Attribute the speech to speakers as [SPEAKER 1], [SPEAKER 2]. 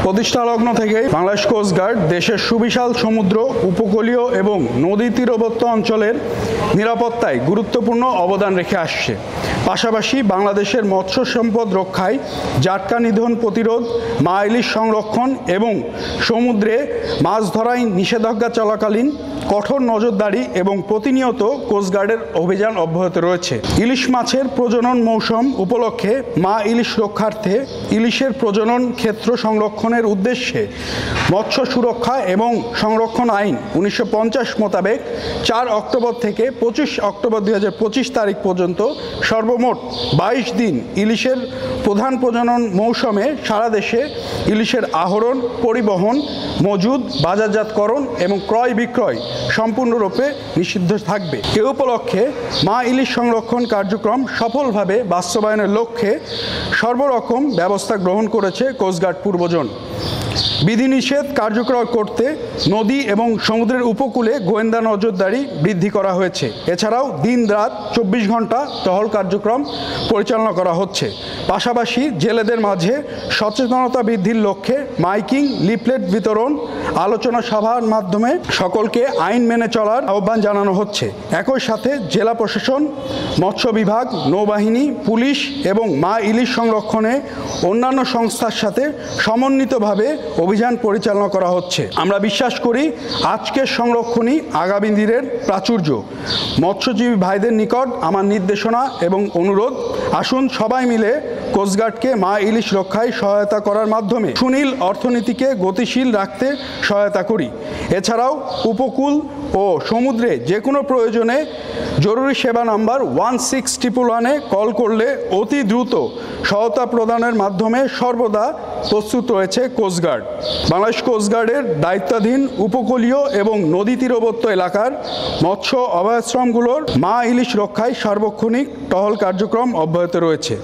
[SPEAKER 1] প্রতিষ্ঠালগ্ন থেকেই বাংলাদেশ কোস্টগার্ড দেশের সুবিশাল সমুদ্র, উপকূলীয় এবং নদী তীরবর্তী অঞ্চলের নিরাপত্তায় গুরুত্বপূর্ণ অবদান রেখে আসছে। পাশাপাশি বাংলাদেশের মৎস্য সম্পদ রক্ষায় জাটকা নিধন প্রতিরোধ, মা ইলিশ সংরক্ষণ এবং সমুদ্রে মাছ ধরায় নিষেধাজ্ঞা চলাকালীন কঠোর নজরদারি এবং প্রতিনিয়ত কোস্টগার্ডের অভিযান অব্যাহত রয়েছে। ইলিশ মাছের প্রজনন মৌসুম উপলক্ষে মা ইলিশ রক্ষার্থে ইলিশের প্রজনন ক্ষেত্র সংরক্ষণের উদ্দেশ্যে মৎস্য সুরক্ষা এবং সংরক্ষণ আইন 1950 মোতাবেক 4 অক্টোবর থেকে 25 অক্টোবর 2025 তারিখ পর্যন্ত সর্বমোট 22 দিন ইলিশের প্রধান প্রজনন মৌসুমে সারা দেশে ইলিশের আহরণ, পরিবহন, মজুদ, বাজারজাতকরণ এবং ক্রয় বিক্রয় সম্পূর্ণরূপে নিষিদ্ধ থাকবে। এ উপলক্ষে মা ইলিশ সংরক্ষণ কার্যক্রম সফলভাবে বাস্তবায়নের লক্ষ্যে সর্বরকম ব্যবস্থা গ্রহণ করেছে কোস্টগার্ড পূর্বজন। বিধিনিষেধ কার্যকর করতে নদী এবং সমুদ্রের উপকূলে গোয়েন্দা নজরদারি বৃদ্ধি করা হয়েছে। এছাড়াও দিন রাত 24 ঘন্টা টহল কার্যক্রম পরিচালনা করা হচ্ছে। পাশাপাশি জেলেদের মাঝে সচেতনতা বৃদ্ধির লক্ষ্যে মাইকিং, লিফলেট বিতরণ, আলোচনা সভার মাধ্যমে সকলকে আইন মেনে চলার আহ্বান জানানো হচ্ছে। একই সাথে জেলা প্রশাসন, মৎস্য বিভাগ, নৌবাহিনী, পুলিশ এবং মা ইলিশ সংরক্ষণে অন্যান্য সংস্থার সাথে সমন্বিতভাবে অভিযান পরিচালনা করা হচ্ছে। আমরা বিশ্বাস করি আজকের সংরক্ষণই আগামী দিনের প্রাচুর্য। মৎস্যজীবী ভাইদের নিকট আমার নির্দেশনা এবং অনুরোধ, আসুন সবাই মিলে কোস্টগার্ডকে মা ইলিশ রক্ষায় সহায়তা করার মাধ্যমে সুনীল অর্থনীতিকে গতিশীল রাখতে সহায়তা করি। এছাড়াও উপকূল ও সমুদ্রে যে কোনো প্রয়োজনে জরুরি সেবা নাম্বার 16111-এ কল করলে অতি দ্রুত সহায়তা প্রদানের মাধ্যমে সর্বদা প্রস্তুত রয়েছে কোস্টগার্ড। বাংলাদেশ কোস্টগার্ডের দায়িত্বাধীন উপকূলীয় এবং নদী তীরবর্তী এলাকার মৎস্য অভয়াশ্রমগুলোর মা ইলিশ রক্ষায় সার্বক্ষণিক টহল কার্যক্রম অব্যাহত রয়েছে।